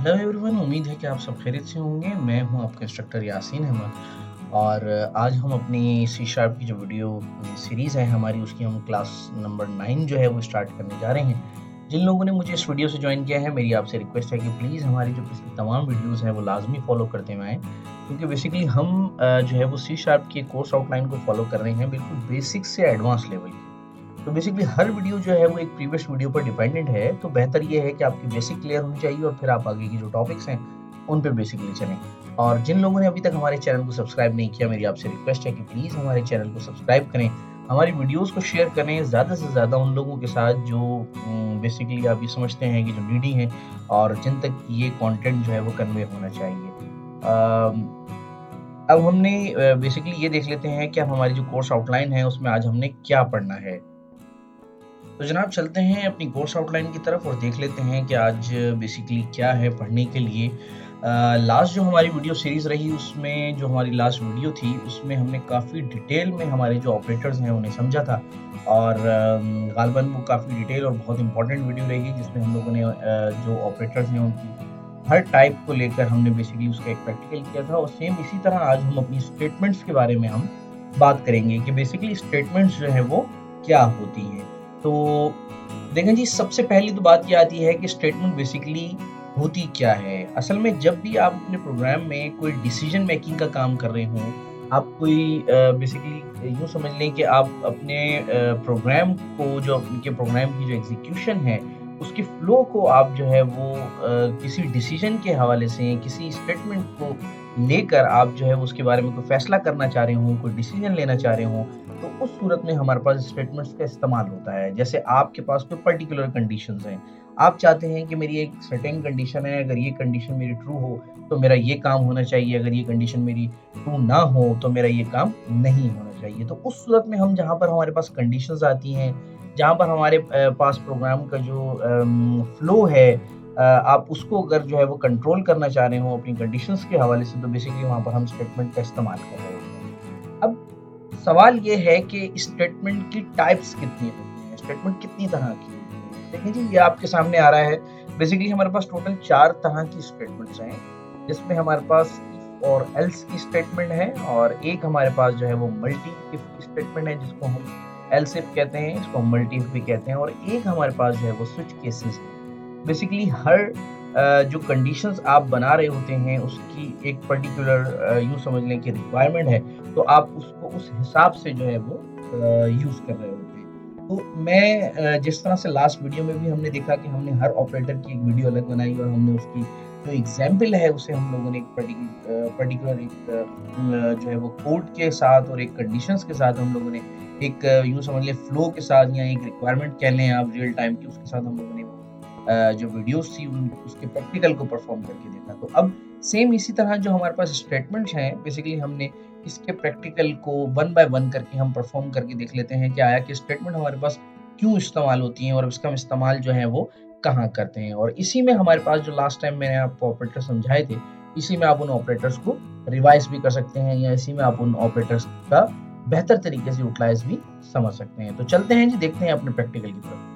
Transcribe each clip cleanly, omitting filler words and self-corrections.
Hello everyone, उम्मीद है कि आप सब खैरियत से होंगे। मैं हूं आपका इंस्ट्रक्टर यासीन अहमद और आज हम अपनी सी शार्प की जो वीडियो सीरीज़ है हमारी, उसकी हम क्लास नंबर 9 जो है वो स्टार्ट करने जा रहे हैं। जिन लोगों ने मुझे इस वीडियो से ज्वाइन किया है, मेरी आपसे रिक्वेस्ट है कि प्लीज़ हमारी जो पिछली तमाम वीडियोज़ हैं वो लाजमी फॉलो करते हुए आएँ, क्योंकि बेसिकली हम जो है वो सी शार्प की कोर्स आउटलाइन को फॉलो कर रहे हैं, बिल्कुल बेसिक से एडवांस लेवल की। तो बेसिकली हर वीडियो जो है वो एक प्रीवियस वीडियो पर डिपेंडेंट है, तो बेहतर ये है कि आपकी बेसिक क्लियर होनी चाहिए और फिर आप आगे की जो टॉपिक्स हैं उन पे बेसिकली चलें। और जिन लोगों ने अभी तक हमारे चैनल को सब्सक्राइब नहीं किया, मेरी आपसे रिक्वेस्ट है कि प्लीज़ हमारे चैनल को सब्सक्राइब करें, हमारी वीडियोज़ को शेयर करें ज़्यादा से ज़्यादा उन लोगों के साथ जो बेसिकली आप ये समझते हैं कि जो नीडी हैं और जिन तक ये कंटेंट जो है वो कन्वे होना चाहिए। अब हमने बेसिकली ये देख लेते हैं कि अब हमारी जो कोर्स आउटलाइन है उसमें आज हमने क्या पढ़ना है। तो जनाब चलते हैं अपनी कोर्स आउटलाइन की तरफ और देख लेते हैं कि आज बेसिकली क्या है पढ़ने के लिए। लास्ट जो हमारी वीडियो सीरीज़ रही, उसमें जो हमारी लास्ट वीडियो थी उसमें हमने काफ़ी डिटेल में हमारे जो ऑपरेटर्स हैं उन्हें समझा था और ग़ालिबन वो काफ़ी डिटेल और बहुत इंपॉर्टेंट वीडियो रही, जिसमें हम लोगों ने जो ऑपरेटर्स हैं उनकी हर टाइप को लेकर हमने बेसिकली उसका एक प्रैक्टिकल किया था। और सेम इसी तरह आज हम अपनी स्टेटमेंट्स के बारे में हम बात करेंगे कि बेसिकली स्टेटमेंट्स जो है वो क्या होती हैं। तो देखें जी, सबसे पहली तो बात ये आती है कि स्टेटमेंट बेसिकली होती क्या है। असल में जब भी आप अपने प्रोग्राम में कोई डिसीजन मेकिंग का काम कर रहे हों, आप कोई बेसिकली यूँ समझ लें कि आप अपने प्रोग्राम को, जो उनके प्रोग्राम की जो एग्जीक्यूशन है, उसके फ्लो को आप जो है वो किसी डिसीजन के हवाले से, किसी स्टेटमेंट को लेकर आप जो है उसके बारे में कोई फैसला करना चाह रहे हों, कोई डिसीजन लेना चाह रहे हों, तो उस सूरत में हमारे पास स्टेटमेंट्स का इस्तेमाल होता है। जैसे आपके पास कोई पर्टिकुलर कंडीशंस हैं, आप चाहते हैं कि मेरी एक सर्टेन कंडीशन है, अगर ये कंडीशन मेरी ट्रू हो तो मेरा ये काम होना चाहिए, अगर ये कंडीशन मेरी ट्रू ना हो तो मेरा ये काम नहीं होना चाहिए। तो उस सूरत में हम, जहाँ पर हमारे पास कंडीशंस आती हैं, जहाँ पर हमारे पास प्रोग्राम का जो फ्लो है, आप उसको अगर जो है वो कंट्रोल करना चाह रहे हो अपनी कंडीशंस के हवाले से, तो बेसिकली वहाँ पर हम स्टेटमेंट का इस्तेमाल कर रहे होते हैं। अब सवाल ये है कि स्टेटमेंट की टाइप्स कितनी होती हैं, स्टेटमेंट कितनी तरह की होती हैं। देखिए जी, ये आपके सामने आ रहा है। बेसिकली हमारे पास टोटल 4 तरह की स्टेटमेंट्स हैं, जिसमें हमारे पास इफ और एल्स की स्टेटमेंट है, और एक हमारे पास जो है वो मल्टी इफ की स्टेटमेंट है, जिसको हम एल्स इफ कहते हैं, इसको हम मल्टी इफ भी कहते हैं, और एक हमारे पास जो है वो स्विच केसेस है। बेसिकली हर जो कंडीशंस आप बना रहे होते हैं उसकी एक पर्टिकुलर यूँ समझ लें कि रिक्वायरमेंट है, तो आप उसको उस हिसाब से जो है वो यूज़ कर रहे होते हैं। तो मैं जिस तरह से लास्ट वीडियो में भी हमने देखा कि हमने हर ऑपरेटर की एक वीडियो अलग बनाई और हमने उसकी जो एग्ज़ाम्पल है उसे हम लोगों ने एक पर्टिकुलर एक जो है वो कोड के साथ और एक कंडीशंस के साथ हम लोगों ने एक यूँ समझ लें फ्लो के साथ, या एक रिक्वायरमेंट कह लें आप रियल टाइम की, उसके साथ हम लोगों ने जो वीडियोस थी उसके प्रैक्टिकल को परफॉर्म करके देखा। तो अब सेम इसी तरह जो हमारे पास स्टेटमेंट्स हैं, बेसिकली हमने इसके प्रैक्टिकल को वन बाय वन करके हम परफॉर्म करके देख लेते हैं कि आया कि स्टेटमेंट हमारे पास क्यों इस्तेमाल होती हैं और इसका हम इस्तेमाल जो है वो कहाँ करते हैं। और इसी में हमारे पास जो लास्ट टाइम मैंने आपको ऑपरेटर समझाए थे, इसी में आप उन ऑपरेटर्स को रिवाइज भी कर सकते हैं, या इसी में आप उन ऑपरेटर्स का बेहतर तरीके से यूटिलाइज भी समझ सकते हैं। तो चलते हैं जी, देखते हैं अपने प्रैक्टिकल की तरफ।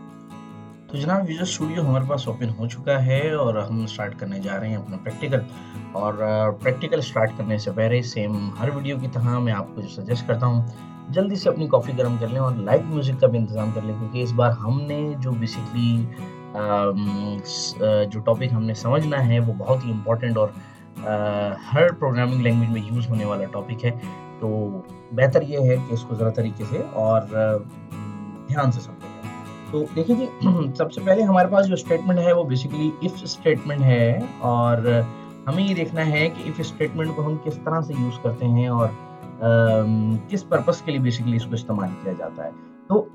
तो जनाब विजुअल स्टूडियो हमारे पास ओपन हो चुका है और हम स्टार्ट करने जा रहे हैं अपना प्रैक्टिकल। और प्रैक्टिकल स्टार्ट करने से पहले सेम हर वीडियो की तरह मैं आपको जो सजेस्ट करता हूँ, जल्दी से अपनी कॉफ़ी गर्म कर लें और लाइव म्यूज़िक का भी इंतज़ाम कर लें, क्योंकि इस बार हमने जो बेसिकली जो टॉपिक हमने समझना है वो बहुत ही इम्पोर्टेंट और हर प्रोग्रामिंग लैंग्वेज में यूज़ होने वाला टॉपिक है। तो बेहतर ये है कि इसको ज़रा तरीके से और ध्यान से समझें। तो देखिए जी, सबसे पहले हमारे पास जो स्टेटमेंट है वो बेसिकली इफ स्टेटमेंट है, और हमें ये देखना है कि इफ स्टेटमेंट को हम किस तरह से यूज़ करते हैं और किस पर्पस के लिए बेसिकली इसको इस्तेमाल किया जाता है। तो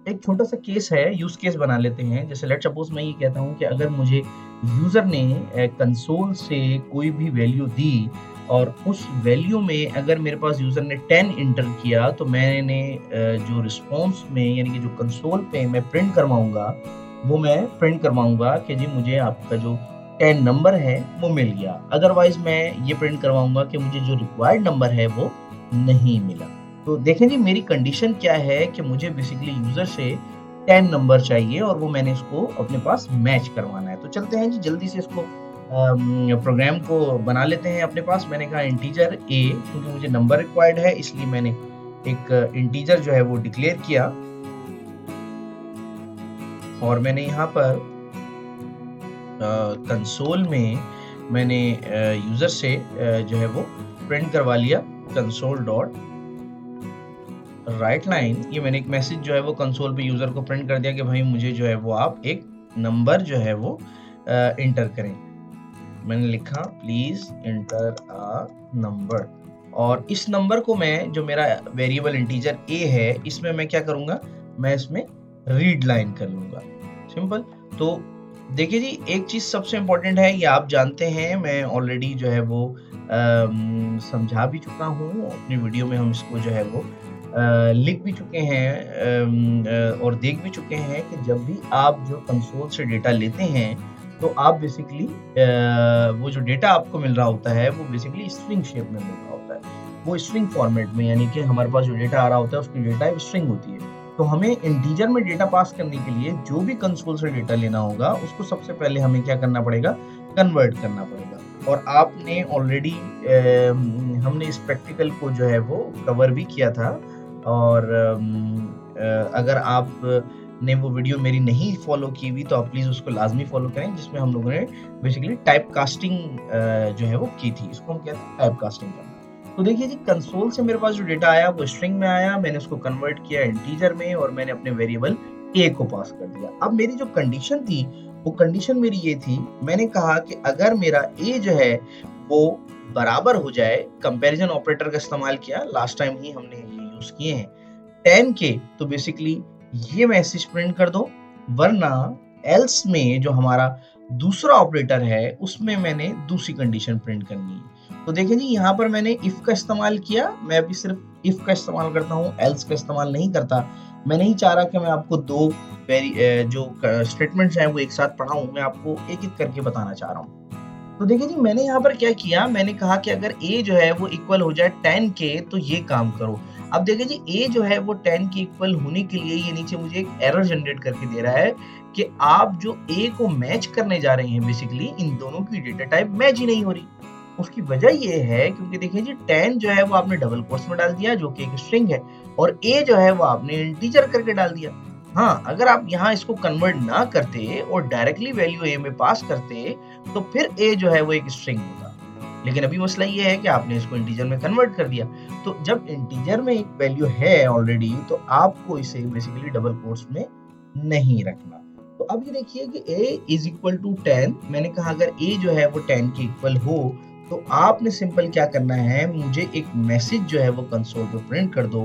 एक छोटा सा केस है, यूज़ केस बना लेते हैं। जैसे लेट्स सपोज़ मैं ये कहता हूँ कि अगर मुझे यूज़र ने कंसोल से कोई भी वैल्यू दी और उस वैल्यू में अगर मेरे पास यूज़र ने 10 एंटर किया, तो मैंने जो रिस्पॉन्स में, यानी कि जो कंसोल पे मैं प्रिंट करवाऊँगा, वो मैं प्रिंट करवाऊँगा कि जी मुझे आपका जो 10 नंबर है वो मिल गया। अदरवाइज़ मैं ये प्रिंट करवाऊँगा कि मुझे जो रिक्वायर्ड नंबर है वो नहीं मिला। तो देखें जी, मेरी कंडीशन क्या है कि मुझे बेसिकली यूज़र से 10 नंबर चाहिए और वो मैंने इसको अपने पास मैच करवाना है। तो चलते हैं जी, जल्दी से इसको प्रोग्राम को बना लेते हैं अपने पास। मैंने कहा इंटीजर ए, क्योंकि मुझे नंबर रिक्वायर्ड है इसलिए मैंने एक इंटीजर जो है वो डिक्लेयर किया और मैंने यहाँ पर कंसोल में मैंने यूजर से जो है वो प्रिंट करवा लिया कंसोल डॉट राइट लाइन। ये मैंने एक मैसेज जो है वो कंसोल पे यूजर को प्रिंट कर दिया कि भाई मुझे जो है वो आप एक नंबर जो है वो इंटर करें। मैंने लिखा प्लीज इंटर अ नंबर, और इस नंबर को मैं, जो मेरा वेरिएबल इंटीजर ए है, इसमें मैं क्या करूंगा, मैं इसमें रीड लाइन कर लूंगा। सिंपल। तो देखिए जी, एक चीज सबसे इंपॉर्टेंट है, ये आप जानते हैं, मैं ऑलरेडी जो है वो समझा भी चुका हूँ अपनी वीडियो में, हम इसको जो है वो लिख भी चुके हैं और देख भी चुके हैं कि जब भी आप जो कंसोल से डेटा लेते हैं तो आप बेसिकली वो जो डेटा आपको मिल रहा होता है वो बेसिकली स्ट्रिंग शेप में मिल रहा होता है, वो स्ट्रिंग फॉर्मेट में, यानी कि हमारे पास जो डेटा आ रहा होता है उसकी डेटा एक स्ट्रिंग होती है। तो हमें इंटीजर में डेटा पास करने के लिए जो भी कंसोल से डेटा लेना होगा उसको सबसे पहले हमें क्या करना पड़ेगा, कन्वर्ट करना पड़ेगा। और आपने ऑलरेडी हमने इस प्रैक्टिकल को जो है वो कवर भी किया था, और अगर आप ने वो वीडियो मेरी नहीं फॉलो की हुई तो आप प्लीज उसको लाजमी फॉलो करें, जिसमें हम लोगों ने बेसिकली टाइप कास्टिंग जो है वो की थी। इसको हम कहते हैं टाइप कास्टिंग करना। तो देखिए जी, कंसोल से मेरे पास जो डेटा आया वो स्ट्रिंग में आया, मैंने उसको कन्वर्ट किया इंटीजर में और मैंने अपने वेरिएबल ए को पास कर दिया। अब मेरी जो कंडीशन थी वो कंडीशन मेरी ये थी, मैंने कहा कि अगर मेरा ए जो है वो बराबर हो जाए, कंपैरिजन ऑपरेटर का इस्तेमाल किया, लास्ट टाइम ही हमने ये यूज किए हैं, 10 के, तो बेसिकली ये मैसेज प्रिंट कर दो, वरना एल्स में जो हमारा दूसरा ऑपरेटर है उसमें मैंने दूसरी कंडीशन प्रिंट करनी है। तो देखिए जी, यहाँ पर मैंने इफ का इस्तेमाल किया, मैं अभी सिर्फ इफ का इस्तेमाल करता हूँ, एल्स का इस्तेमाल नहीं करता। मैं नहीं चाह रहा कि मैं आपको दो जो स्टेटमेंट्स हैं वो एक साथ पढ़ाऊं, मैं आपको एक एक करके बताना चाह रहा हूँ। तो देखिए जी, मैंने यहाँ पर क्या किया, मैंने कहा कि अगर a जो है वो इक्वल हो जाए 10 के तो ये काम करो। अब देखिए जी, a जो है वो 10 के इक्वल होने के लिए ये नीचे मुझे एक एरर जनरेट करके दे रहा है कि आप जो a को मैच करने जा रहे हैं, बेसिकली इन दोनों की डेटा टाइप मैच ही नहीं हो रही। उसकी वजह ये है क्योंकि देखिए जी, 10 जो है वो आपने डबल कोट्स में डाल दिया जो कि एक स्ट्रिंग है, और a जो है वो आपने इंटीजर करके डाल दिया। हाँ, अगर आप यहाँ इसको कन्वर्ट ना करते और डायरेक्टली वैल्यू a में पास करते तो फिर a जो है वो एक स्ट्रिंग होता। लेकिन अभी मसला ये है कि आपने इसको इंटीजर में कन्वर्ट कर दिया। तो जब इंटीजर में एक वैल्यू है ऑलरेडी, तो आपको इसे बेसिकली डबल कोट्स में नहीं रखना। तो अब ये देखिए कि a इज इक्वल टू 10, मैंने कहा अगर a जो है वो 10 के इक्वल हो तो आपने सिंपल क्या करना है, मुझे एक मैसेज जो है वो कंसोल पे प्रिंट कर दो।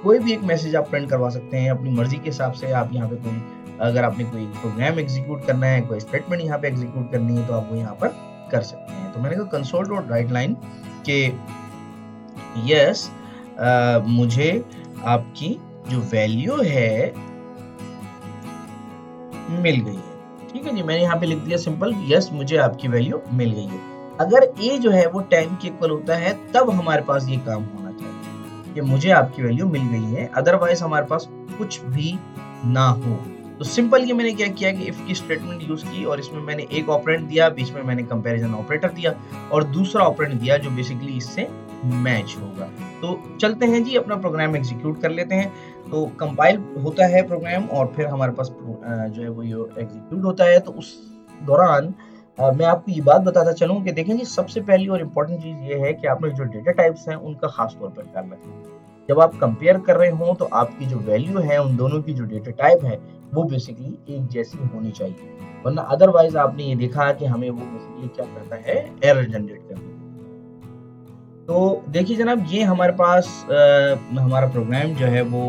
कोई भी एक मैसेज आप प्रिंट करवा सकते हैं अपनी मर्जी के हिसाब से। आप यहाँ पे कोई, अगर आपने कोई प्रोग्राम एग्जीक्यूट करना है, कोई स्टेटमेंट यहाँ पे एग्जीक्यूट करनी है तो आप वो यहाँ पर कर सकते हैं। तो मैंने कहा कंसोल डॉट राइट लाइन के यस मुझे आपकी जो वैल्यू है मिल गई है। ठीक है जी, मैंने यहाँ पे लिख दिया सिंपल, यस मुझे आपकी वैल्यू मिल गई है। अगर a जो है वो 10 के इक्वल होता है तब हमारे पास ये काम होना चाहिए कि मुझे आपकी वैल्यू मिल गई है, अदरवाइज हमारे पास कुछ भी ना हो। तो सिंपल ये मैंने क्या किया कि इफ की स्टेटमेंट यूज की और इसमें मैंने एक ऑपरेंड दिया, बीच में मैंने कंपैरिजन ऑपरेटर दिया और दूसरा ऑपरेंड दिया जो बेसिकली इससे मैच होगा। तो चलते हैं जी, अपना प्रोग्राम एग्जीक्यूट कर लेते हैं। तो कंपाइल होता है प्रोग्राम और फिर हमारे पास जो है वो ये एग्जीक्यूट होता है। तो उस दौरान मैं आपको ये बात बताता चलूं कि देखें जी, सबसे पहली और इम्पोर्टेंट चीज ये है कि आपने जो डेटा टाइप्स हैं उनका खास तौर पर ख्याल रखें। जब आप कंपेयर कर रहे हो तो आपकी जो वैल्यू है उन दोनों की जो डेटा टाइप है वो बेसिकली एक जैसी होनी चाहिए, वरना अदरवाइज आपने ये देखा कि हमें वो बेसिकली क्या करता है, एरर जनरेट करता है। तो देखिए जनाब, ये हमारे पास हमारा प्रोग्राम जो है वो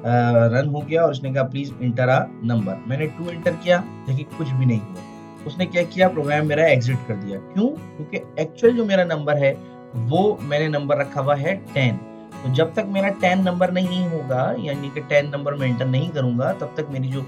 रन हो गया और उसने कहा प्लीज इंटर अ नंबर। मैंने 2 इंटर किया, देखिए कुछ भी नहीं हुआ। उसने क्या किया, प्रोग्राम मेरा एग्जिट कर दिया। क्यों? क्योंकि एक्चुअल जो मेरा नंबर है वो मैंने नंबर रखा हुआ है 10। तो जब तक मेरा 10 नंबर नहीं होगा, यानी कि 10 नंबर में एंटर नहीं करूंगा, तब तक मेरी जो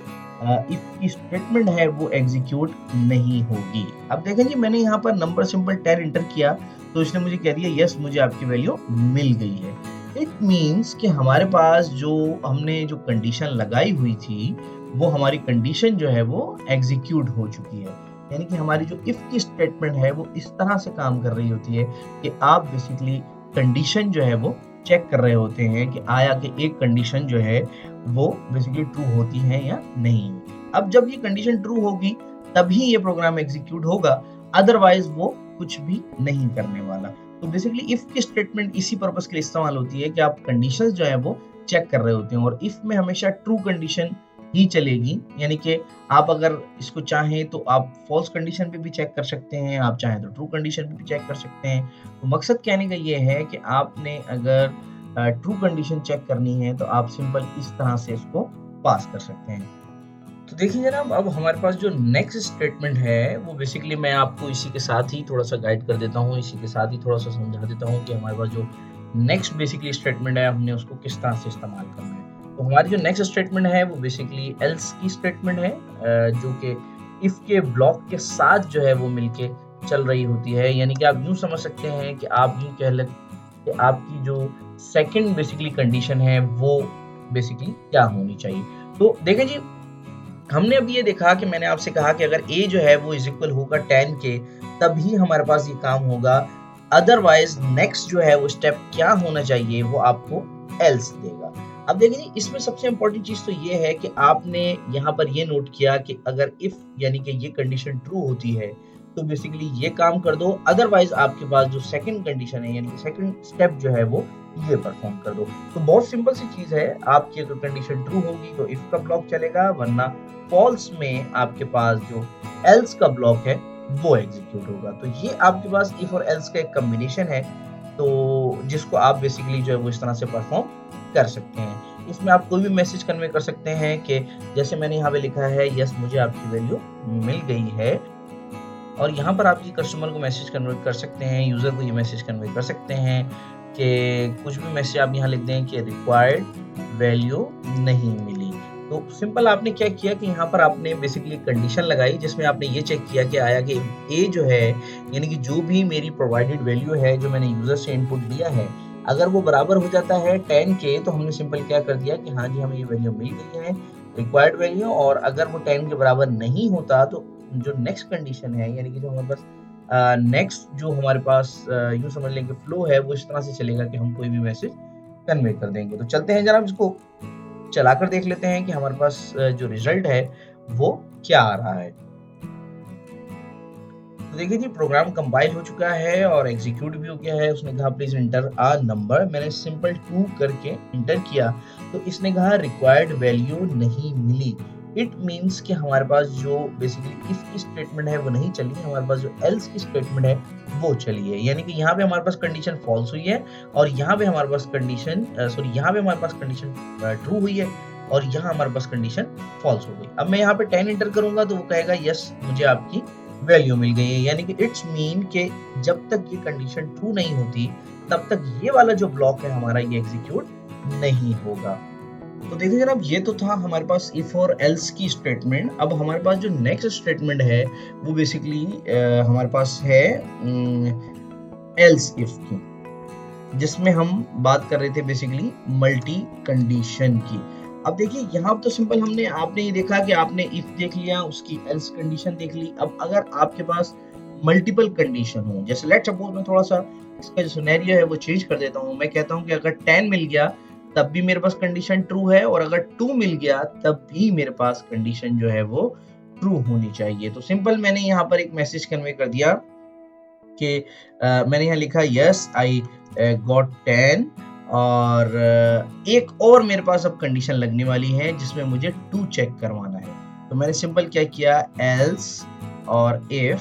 इफ की स्टेटमेंट है वो एग्जीक्यूट नहीं होगी। अब देखें जी, मैंने यहाँ पर नंबर सिंपल 10 इंटर किया तो इसने मुझे कह दिया यस मुझे आपकी वैल्यू मिल गई है। इट मीन्स कि हमारे पास जो हमने जो कंडीशन लगाई हुई थी वो हमारी कंडीशन जो है वो एग्जीक्यूट हो चुकी है। यानी कि हमारी जो इफ की स्टेटमेंट है वो इस तरह से काम कर रही होती है कि आप बेसिकली कंडीशन जो है वो चेक कर रहे होते हैं कि आया कि एक कंडीशन जो है वो बेसिकली ट्रू होती है या नहीं। अब जब ये कंडीशन ट्रू होगी तभी ये प्रोग्राम एग्जीक्यूट होगा, अदरवाइज वो कुछ भी नहीं करने वाला। तो बेसिकली इफ की स्टेटमेंट इसी पर्पस के लिए इस्तेमाल होती है कि आप कंडीशंस जो है वो चेक कर रहे होते हैं, और इफ में हमेशा ट्रू कंडीशन ही चलेगी। यानी कि आप अगर इसको चाहें तो आप फॉल्स कंडीशन पे भी चेक कर सकते हैं, आप चाहें तो ट्रू कंडीशन पे भी चेक कर सकते हैं। तो मकसद कहने का ये है कि आपने अगर ट्रू कंडीशन चेक करनी है तो आप सिंपल इस तरह से इसको पास कर सकते हैं। तो देखिए जनाब, अब हमारे पास जो नेक्स्ट स्टेटमेंट है वो बेसिकली मैं आपको इसी के साथ ही थोड़ा सा गाइड कर देता हूँ, इसी के साथ ही थोड़ा सा समझा देता हूँ कि हमारे पास जो नेक्स्ट बेसिकली स्टेटमेंट है हमने उसको किस तरह से इस्तेमाल करना है। तो हमारी जो नेक्स्ट स्टेटमेंट है वो बेसिकली एल्स की स्टेटमेंट है, जो कि इफ के ब्लॉक के साथ जो है वो मिलके चल रही होती है। यानी कि आप यूं समझ सकते हैं कि आप यूं कह लें कि आपकी जो सेकंड बेसिकली कंडीशन है वो बेसिकली क्या होनी चाहिए। तो देखें जी, हमने अभी ये देखा कि मैंने आपसे कहा कि अगर a जो है वो इज इक्वल होगा 10 के, तभी हमारे पास ये काम होगा, अदरवाइज नेक्स्ट जो है वो स्टेप क्या होना चाहिए वो आपको एल्स देगा। अब देखिए जी, इसमें सबसे इंपॉर्टेंट चीज तो ये है कि आपने यहाँ पर ये नोट किया कि अगर इफ यानी कि ये कंडीशन ट्रू होती है तो बेसिकली ये काम कर दो, अदरवाइज आपके पास जो सेकंड कंडीशन है यानी कि सेकंड स्टेप जो है वो ये परफॉर्म कर दो। तो बहुत सिंपल सी चीज है, आपकी अगर कंडीशन ट्रू होगी तो इफ का ब्लॉक चलेगा, वरना फॉल्स में आपके पास जो एल्स का ब्लॉक है वो एग्जीक्यूट होगा। तो ये आपके पास इफ और एल्स का एक कॉम्बिनेशन है, तो जिसको आप बेसिकली जो है वो इस तरह से परफॉर्म कर सकते हैं। इसमें आप कोई भी मैसेज कन्वे कर सकते हैं कि जैसे मैंने यहाँ पे लिखा है यस मुझे आपकी वैल्यू मिल गई है, और यहाँ पर आप ये कस्टमर को मैसेज कन्वे कर सकते हैं, यूजर को ये मैसेज कन्वे कर सकते हैं कि कुछ भी मैसेज आप यहाँ लिख दें कि रिक्वायर्ड वैल्यू नहीं मिली। तो सिंपल आपने क्या किया कि यहाँ पर आपने बेसिकली कंडीशन लगाई जिसमें आपने ये चेक किया कि आया कि ए जो है यानी कि जो भी मेरी प्रोवाइडेड वैल्यू है जो मैंने यूजर से इनपुट लिया है, अगर वो बराबर हो जाता है 10 के, तो हमने सिंपल क्या कर दिया कि हाँ जी हमें ये वैल्यू मिल गई है, रिक्वायर्ड वैल्यू। और अगर वो 10 के बराबर नहीं होता तो जो नेक्स्ट कंडीशन है यानी कि जो हमारे पास नेक्स्ट जो हमारे पास यूं समझ लें कि फ्लो है वो इस तरह से चलेगा कि हम कोई भी मैसेज कन्वे कर देंगे। तो चलते हैं जनाब, इसको चलाकर देख लेते हैं कि हमारे पास जो रिजल्ट है वो क्या आ रहा है। तो देखिए जी, प्रोग्राम कंपाइल हो चुका है और एग्जीक्यूट भी हो गया है। उसने कहा प्लीज एंटर अ नंबर, मैंने सिंपल 2 करके एंटर किया तो इसने कहा रिक्वायर्ड वैल्यू नहीं मिली। इट मींस कि हमारे पास जो बेसिकली इफ की स्टेटमेंट है वो नहीं चली, हमारे पास जो एल्स की स्टेटमेंट है वो चली है। यानी कि यहाँ पे हमारे पास कंडीशन फॉल्स हुई है और यहाँ पे हमारे पास कंडीशन यहाँ पे हमारे पास कंडीशन ट्रू हुई है और यहाँ हमारे पास कंडीशन फॉल्स हो गई। अब मैं यहाँ पे 10 एंटर करूंगा तो वो कहेगा यस मुझे आपकी वैल्यू मिल गई है। यानी कि इट्स मीन कि जब तक ये कंडीशन ट्रू नहीं होती तब तक ये वाला जो ब्लॉक है हमारा ये एग्जीक्यूट नहीं होगा। तो देखिए जनाब, ये तो था हमारे पास इफ और एल्स की स्टेटमेंट। अब हमारे पास जो नेक्स्ट स्टेटमेंट है वो बेसिकली हमारे पास है एल्स इफ की, जिसमें हम बात कर रहे थे बेसिकली मल्टी कंडीशन की। अब देखिए यहाँ तो सिंपल आपने ये देखा कि आपने इफ देख लिया, उसकी एल्स कंडीशन देख ली। अब अगर आपके पास मल्टीपल कंडीशन हो, जैसे लेट्स सपोज मैं थोड़ा सा इसका जो सिनेरियो है वो चेंज कर देता हूँ। मैं कहता हूँ कि अगर 10 मिल गया तब भी मेरे पास कंडीशन ट्रू है, और अगर 2 मिल गया तब भी मेरे पास कंडीशन जो है वो ट्रू होनी चाहिए। तो सिंपल मैंने यहाँ पर एक मैसेज कन्वे कर दिया कि मैंने यहाँ लिखा यस आई गॉट 10, और एक और मेरे पास अब कंडीशन लगने वाली है जिसमें मुझे 2 चेक करवाना है। तो मैंने सिंपल क्या किया, एल्स और इफ,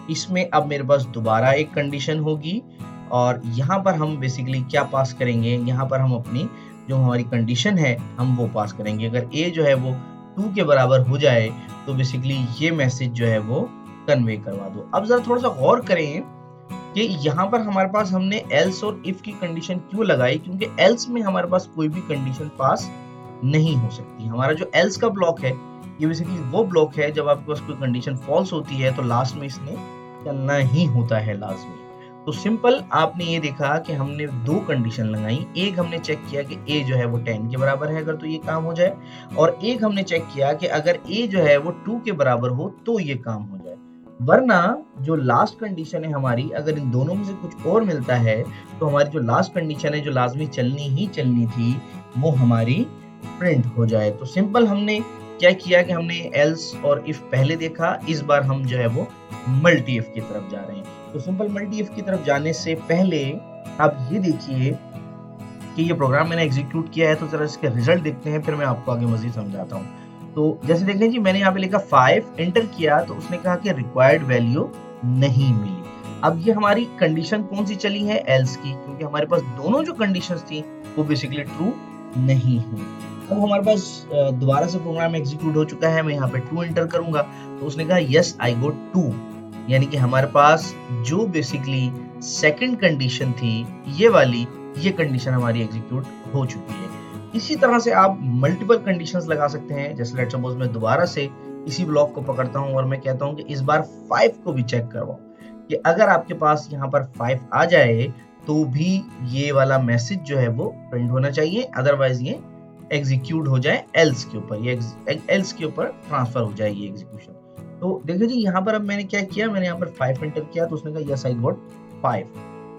इसमें अब मेरे पास दोबारा एक कंडीशन होगी और यहाँ पर हम बेसिकली क्या पास करेंगे, यहाँ पर हम अपनी जो हमारी कंडीशन है हम वो पास करेंगे। अगर ए जो है वो 2 के बराबर हो जाए तो बेसिकली ये मैसेज जो है वो कन्वे करवा दो। अब जरा थोड़ा सा गौर करें कि यहाँ पर हमारे पास हमने एल्स और इफ की कंडीशन क्यों लगाई, क्योंकि एल्स में हमारे पास कोई भी कंडीशन पास नहीं हो सकती। हमारा जो एल्स का ब्लॉक है ये बेसिकली वो ब्लॉक है जब आपके पास कोई कंडीशन फॉल्स होती है तो लास्ट में इसने चलना ही होता है लास्ट में। तो सिंपल आपने ये देखा कि हमने 2 कंडीशन लगाई। एक हमने चेक किया कि ए जो है वो 10 के बराबर है अगर तो ये काम हो जाए, और एक हमने चेक किया कि अगर ए जो है वो 2 के बराबर हो तो ये काम हो जाए। वरना जो लास्ट कंडीशन है हमारी, अगर इन दोनों में से कुछ और मिलता है तो हमारी जो लास्ट कंडीशन है जो लाजमी चलनी ही चलनी थी वो हमारी प्रिंट हो जाए। तो सिंपल हमने क्या किया कि हमने एल्स और इफ पहले देखा, इस बार हम जो है वो मल्टी इफ की तरफ जा रहे हैं। तो सिंपल मल्टी इफ की तरफ जाने से पहले आप ये देखिए कि ये प्रोग्राम मैंने एग्जीक्यूट किया है, तो जरा इसके रिजल्ट देखते हैं, फिर मैं आपको आगे मजीद समझाता हूँ। तो जैसे देखें जी, मैंने यहाँ पे लिखा 5 एंटर किया तो उसने कहा कि रिक्वायर्ड वैल्यू नहीं मिली। अब ये हमारी कंडीशन कौन सी चली है, एल्स की, क्योंकि हमारे पास दोनों जो कंडीशंस थी वो बेसिकली ट्रू नहीं हुई। अब हमारे पास दोबारा से प्रोग्राम एग्जीक्यूट हो चुका है, मैं यहाँ पे 2 एंटर करूंगा तो उसने कहा यस आई गॉट 2, यानी कि हमारे पास जो बेसिकली सेकंड कंडीशन थी ये वाली, ये कंडीशन हमारी एग्जीक्यूट हो चुकी है। इसी तरह से आप मल्टीपल कंडीशंस लगा सकते हैं। जैसे लेट्स सपोज मैं दोबारा से इसी ब्लॉक को पकड़ता हूं और मैं कहता हूं कि इस बार 5 को भी चेक करवाओ, कि अगर आपके पास यहाँ पर 5 आ जाए तो भी ये वाला मैसेज जो है वो प्रिंट होना चाहिए, अदरवाइज ये एग्जीक्यूट हो जाए एल्स के ऊपर, ये एल्स के ऊपर ट्रांसफर हो जाएगी एग्जीक्यूशन। तो देखिए जी, यहाँ पर अब मैंने क्या किया, मैंने यहाँ पर 5 एंटर किया तो उसने कहा यस आई गॉट 5,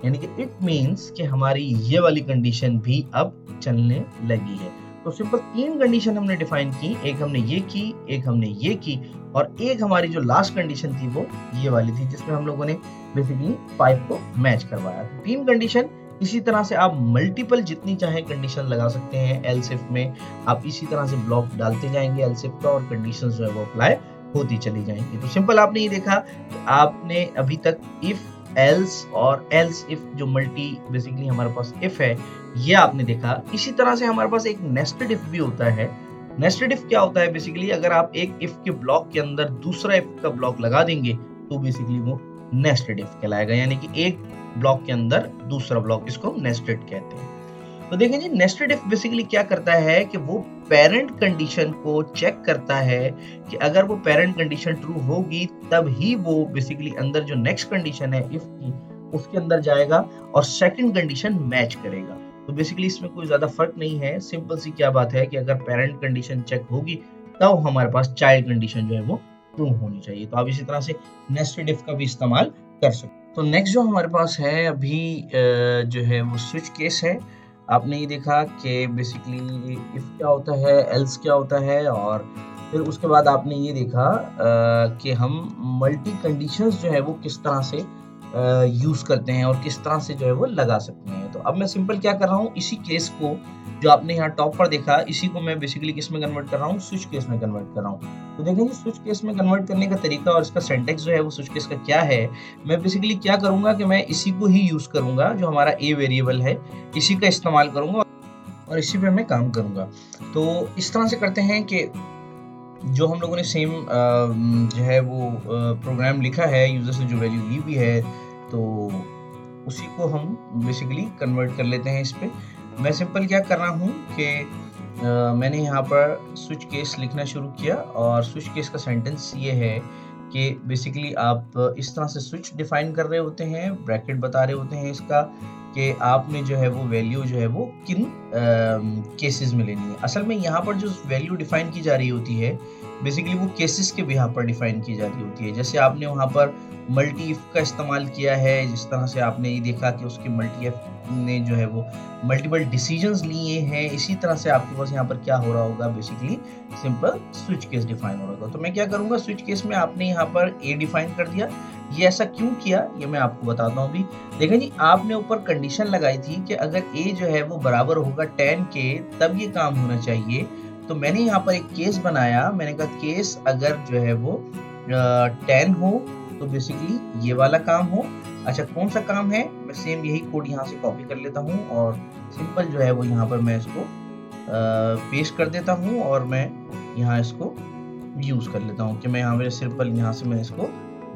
यानी कि इट मींस कि हमारी ये वाली कंडीशन भी अब चलने लगी है। तो सिंपल 3 कंडीशन हमने डिफाइन की, एक हमने ये की, एक हमने ये की, और एक हमारी जो लास्ट कंडीशन थी वो ये वाली थी जिसमें हम लोगों ने बेसिकली 5 को मैच करवाया। 3 कंडीशन। इसी तरह से आप मल्टीपल जितनी चाहे कंडीशन लगा सकते हैं एल्स इफ में, आप इसी तरह से ब्लॉक डालते जाएंगे एल्स इफ का और कंडीशंस जो है वो अप्लाई होती चली जाएंगी। तो सिंपल आपने ये देखा कि आपने अभी तक इफ, एल्स और एल्स इफ जो मल्टी बेसिकली हमारे पास इफ है ये आपने देखा। इसी तरह से हमारे पास एक नेस्टेड इफ भी होता है। नेस्टेड इफ क्या होता है, बेसिकली अगर आप एक इफ के ब्लॉक के अंदर दूसरा इफ का ब्लॉक लगा देंगे तो बेसिकली वो नेस्टेड इफ कहलाएगा, यानी कि एक ब्लॉक के अंदर दूसरा ब्लॉक, इसको नेस्टेड कहते हैं। तो देखें जी, नेस्टेड इफ बेसिकली क्या करता है कि वो पेरेंट कंडीशन को चेक करता है कि अगर वो पेरेंट कंडीशन ट्रू होगी तब ही वो बेसिकली अंदर जो नेक्स्ट कंडीशन है इफ की उसके अंदर जाएगा और सेकंड कंडीशन मैच करेगा। तो बेसिकली इसमें कोई ज्यादा फर्क नहीं है, सिंपल सी क्या बात है कि अगर पेरेंट कंडीशन चेक होगी तब हमारे पास चाइल्ड कंडीशन जो है वो ट्रू होनी चाहिए। तो आप इसी तरह से नेस्टेड इफ का भी इस्तेमाल कर सकते हैं। तो नेक्स्ट जो हमारे पास है अभी जो है वो स्विच केस है। आपने ये देखा कि बेसिकली इफ क्या होता है, एल्स क्या होता है, और फिर उसके बाद आपने ये देखा कि हम मल्टी कंडीशंस जो है वो किस तरह से यूज करते हैं और किस तरह से जो है वो लगा सकते हैं। तो अब मैं सिंपल क्या कर रहा हूँ, इसी केस को जो आपने यहाँ टॉप पर देखा, इसी को मैं बेसिकली किस में कन्वर्ट कर रहा हूँ, स्विच केस में कन्वर्ट कर रहा हूँ। तो देखेंगे स्विच केस में कन्वर्ट करने का तरीका और इसका सिंटैक्स जो है वो स्विच केस का क्या है। मैं बेसिकली क्या करूंगा कि मैं इसी को ही यूज करूंगा, जो हमारा ए वेरिएबल है इसी का इस्तेमाल करूंगा और इसी पे मैं काम करूंगा। तो इस तरह से करते हैं कि जो हम लोगों ने सेम जो है वो प्रोग्राम लिखा है, यूजर से जो वैल्यू ली हुई है, तो उसी को हम बेसिकली कन्वर्ट कर लेते हैं इस पे। मैं सिंपल क्या कर रहा हूँ कि मैंने यहाँ पर स्विच केस लिखना शुरू किया और स्विच केस का सेंटेंस ये है कि बेसिकली आप इस तरह से स्विच डिफाइन कर रहे होते हैं, ब्रैकेट बता रहे होते हैं इसका कि आपने जो है वो वैल्यू जो है वो किन केसेस में लेनी है। असल में यहाँ पर जो वैल्यू डिफाइन की जा रही होती है बेसिकली वो केसेस के बिहाफ पर डिफाइन की जा रही होती है। जैसे आपने वहाँ पर मल्टी इफ का इस्तेमाल किया है, जिस तरह से आपने ये देखा कि उसकी मल्टी इफ ने जो है वो मल्टीपल डिसीजंस लिए हैं, इसी तरह से आपके पास यहाँ पर क्या हो रहा होगा, basically simple switch case define हो रहा होगा। तो मैं क्या करूंगा, स्विच केस में आपने यहाँ पर ए डिफाइन कर दिया। ये ऐसा क्यों किया ये मैं आपको बताता हूँ अभी। देखें जी, आपने ऊपर कंडीशन लगाई थी कि अगर ए जो है वो बराबर होगा 10 के तब ये काम होना चाहिए। तो मैंने यहाँ पर एक केस बनाया, मैंने कहा केस अगर जो है वो 10 हो तो बेसिकली ये वाला काम हो। अच्छा, कौन सा काम है, मैं सेम यही कोड यहाँ से कॉपी कर लेता हूँ और सिंपल जो है वो यहाँ पर मैं इसको पेस्ट कर देता हूँ और मैं यहाँ इसको यूज कर लेता हूँ कि मैं यहाँ पे सिंपल यहाँ से मैंने इसको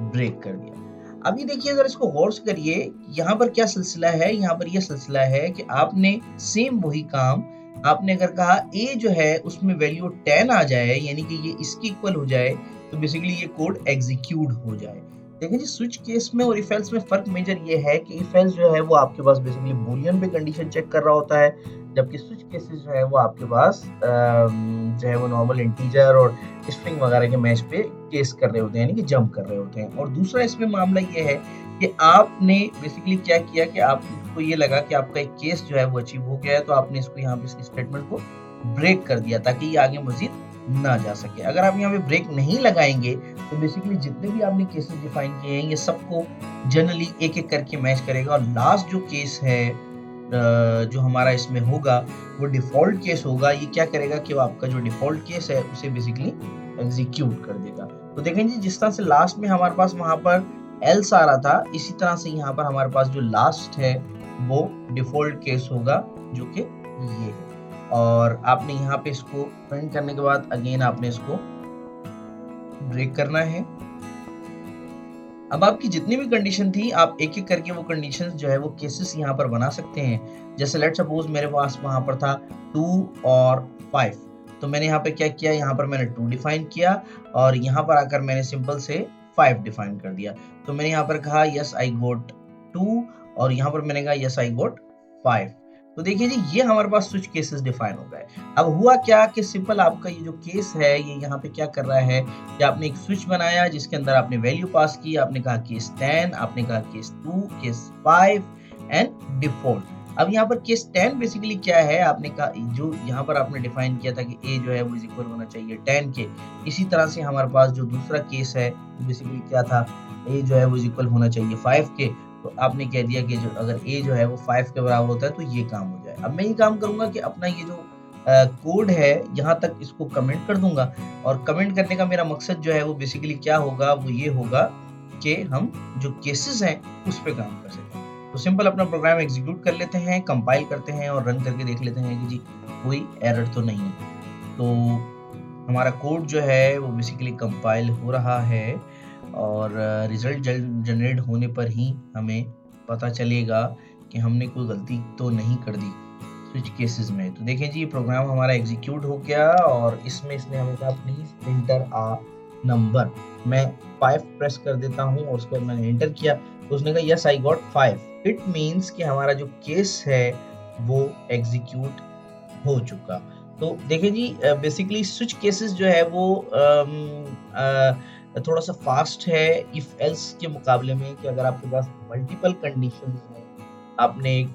ब्रेक कर दिया। अब ये देखिए, अगर इसको गौर से करिए, यहाँ पर क्या सिलसिला है, यहाँ पर यह सिलसिला है कि आपने सेम वही काम, आपने अगर कहा ए जो है उसमें वैल्यू 10 आ जाए, यानी कि ये इसके इक्वल हो जाए, तो बेसिकली ये कोड एग्जीक्यूट हो जाए। देखिए जी, स्विच केस में और इफ एल्स में फ़र्क मेजर ये है कि इफ एल्स जो है वो आपके पास बेसिकली बूलियन पे कंडीशन चेक कर रहा होता है, जबकि स्विच केसेस जो है वो आपके पास जो है वो नॉर्मल इंटीजर और स्ट्रिंग वगैरह के मैच पे केस कर रहे होते हैं, यानी कि जंप कर रहे होते हैं। और दूसरा इसमें मामला ये है कि आपने बेसिकली क्या किया कि आपको ये लगा कि आपका एक केस जो है वो अचीव हो गया है, तो आपने इसको यहाँ पे इस स्टेटमेंट को ब्रेक कर दिया ताकि ये आगे मज़ीद ना जा सके। अगर आप यहाँ पे ब्रेक नहीं लगाएँगे तो बेसिकली जितने भी आपने केसेस डिफाइन किए हैं ये सबको जनरली एक-एक करके मैच करेगा और लास्ट जो केस है जो हमारा इसमें होगा वो डिफ़ॉल्ट केस होगा। ये क्या करेगा कि वो आपका जो डिफ़ॉल्ट केस है उसे बेसिकली एग्ज़ीक्यूट कर देगा। तो देखें जी, जिस तरह से लास्ट में हमारे पास वहाँ पर एल्स आ रहा था, इसी तरह से यहाँ पर हमारे पास जो लास्ट है वो डिफ़ॉल्ट केस होगा जो कि ये है। और आपने यहाँ पे इसको प्रिंट करने के बाद अगेन आपने इसको ब्रेक करना है। अब आपकी जितनी भी कंडीशन थी, आप एक-एक करके वो कंडीशंस जो है वो केसेस यहाँ पर बना सकते हैं। जैसे लेट्स सपोज़ मेरे पास वहाँ पर था 2 और 5, तो मैंने यहाँ पे क्या किया, यहाँ पर मैंने 2 डिफाइन किया और यहाँ पर आकर मैंने सिंपल से 5 डिफाइन कर दिया। तो मैंने यहाँ पर कहा येस आई गॉट 2 और यहाँ पर मैंने कहा येस आई गॉट 5। तो देखिए जी, ये हमारे पास स्विच केसेस डिफाइन हो गए। अब हुआ क्या कि सिंपल आपका ये जो केस है, ये यहाँ पे क्या कर रहा है कि आपने एक स्विच बनाया जिसके अंदर आपने वैल्यू पास की, आपने कहा केस 10, आपने कहा केस 2, केस 5 एंड डिफ़ॉल्ट। अब यहाँ पर केस 10 बेसिकली क्या है, आपने कहा जो यहाँ पर आपने डिफाइन किया था कि a जो है वो इज़ इक्वल होना चाहिए 10 के। इसी तरह से हमारे पास जो दूसरा केस है, बेसिकली क्या था, a जो है वो इज़ इक्वल होना चाहिए 5 के। तो आपने कह दिया कि जो अगर a जो है वो 5 के बराबर होता है तो ये काम हो जाए। अब मैं ये काम करूँगा कि अपना ये जो कोड है यहाँ तक इसको कमेंट कर दूँगा और कमेंट करने का मेरा मकसद जो है वो बेसिकली क्या होगा, वो ये होगा कि हम जो केसेस हैं उस पे काम कर सकें। तो सिंपल अपना प्रोग्राम एग्ज़ीक्यूट कर लेते हैं, कंपाइल करते हैं और रन करके देख लेते हैं कि जी कोई एरर तो नहीं है। तो हमारा कोड जो है वो बेसिकली कंपाइल हो रहा है और रिज़ल्ट जनरेट होने पर ही हमें पता चलेगा कि हमने कोई गलती तो नहीं कर दी स्विच केसेस में। तो देखिए जी, ये प्रोग्राम हमारा एग्जीक्यूट हो गया और इसमें इसने हमें कहा प्लीज एंटर अ नंबर। मैं 5 प्रेस कर देता हूँ और उसके बाद मैंने एंटर किया तो उसने कहा yes I got 5। It means कि हमारा जो केस है वो एग्जीक्यूट हो चुका। तो देखिए जी, बेसिकली स्विच केसेस जो है वो थोड़ा-सा फास्ट है इफ एल्स के मुकाबले में कि अगर आपके पास मल्टीपल कंडीशंस हैं, आपने एक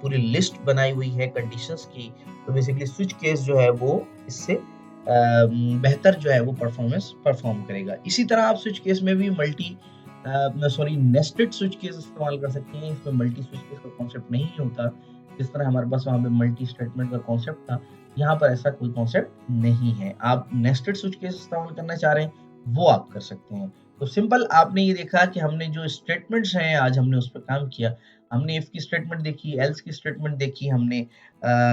पूरी लिस्ट बनाई हुई है कंडीशंस की, तो बेसिकली स्विच केस जो है वो इससे बेहतर जो है वो परफॉर्मेंस परफॉर्म करेगा। इसी तरह आप स्विच केस में भी नेस्टेड स्विच केस इस्तेमाल कर सकते हैं। इसमें मल्टी स्विच केस का कॉन्सेप्ट नहीं होता। जिस तरह हमारे पास वहाँ पे मल्टी स्टेटमेंट का कॉन्सेप्ट था, यहाँ पर ऐसा कोई कॉन्सेप्ट नहीं है। आप नेस्टेड स्विच केस इस्तेमाल करना चाह रहे हैं, वो आप कर सकते हैं। तो सिंपल आपने ये देखा कि हमने जो स्टेटमेंट्स हैं, आज हमने उस पे काम किया। हमने इफ की स्टेटमेंट देखी, एल्स की स्टेटमेंट देखी, हमने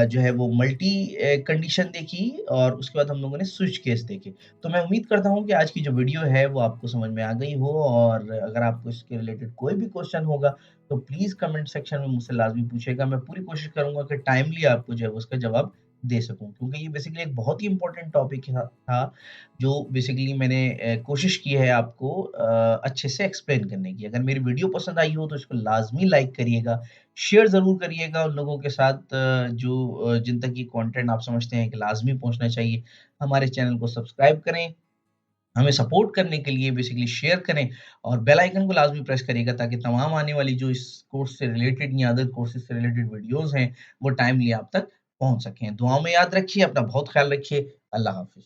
जो है वो मल्टी कंडीशन देखी और उसके बाद हम लोगों ने स्विच केस देखे। तो मैं उम्मीद करता हूँ कि आज की जो वीडियो है वो आपको समझ में आ गई हो और अगर आपको इसके रिलेटेड कोई भी क्वेश्चन होगा तो प्लीज़ कमेंट सेक्शन में मुझसे लाज़मी पूछिएगा। मैं पूरी कोशिश करूँगा कि टाइमली आपको जो है उसका जवाब दे सकूँ, क्योंकि ये बेसिकली एक बहुत ही इम्पोर्टेंट टॉपिक था, जो बेसिकली मैंने कोशिश की है आपको अच्छे से एक्सप्लेन करने की। अगर मेरी वीडियो पसंद आई हो तो इसको लाज़मी लाइक करिएगा, शेयर ज़रूर करिएगा उन लोगों के साथ जो जिन तक ये कंटेंट आप समझते हैं कि लाज़मी पहुँचना चाहिए। हमारे चैनल को सब्सक्राइब करें, हमें सपोर्ट करने के लिए बेसिकली शेयर करें और बेल आइकन को लाज़मी प्रेस करिएगा ताकि तमाम आने वाली जो इस कोर्स से रिलेटेड या अदर कोर्सेज़ से रिलेटेड वीडियोज़ हैं, वो टाइमली आप तक पहुँच सकें। दुआओं में याद रखिए, अपना बहुत ख़्याल रखिए। अल्लाह हाफ़िज़।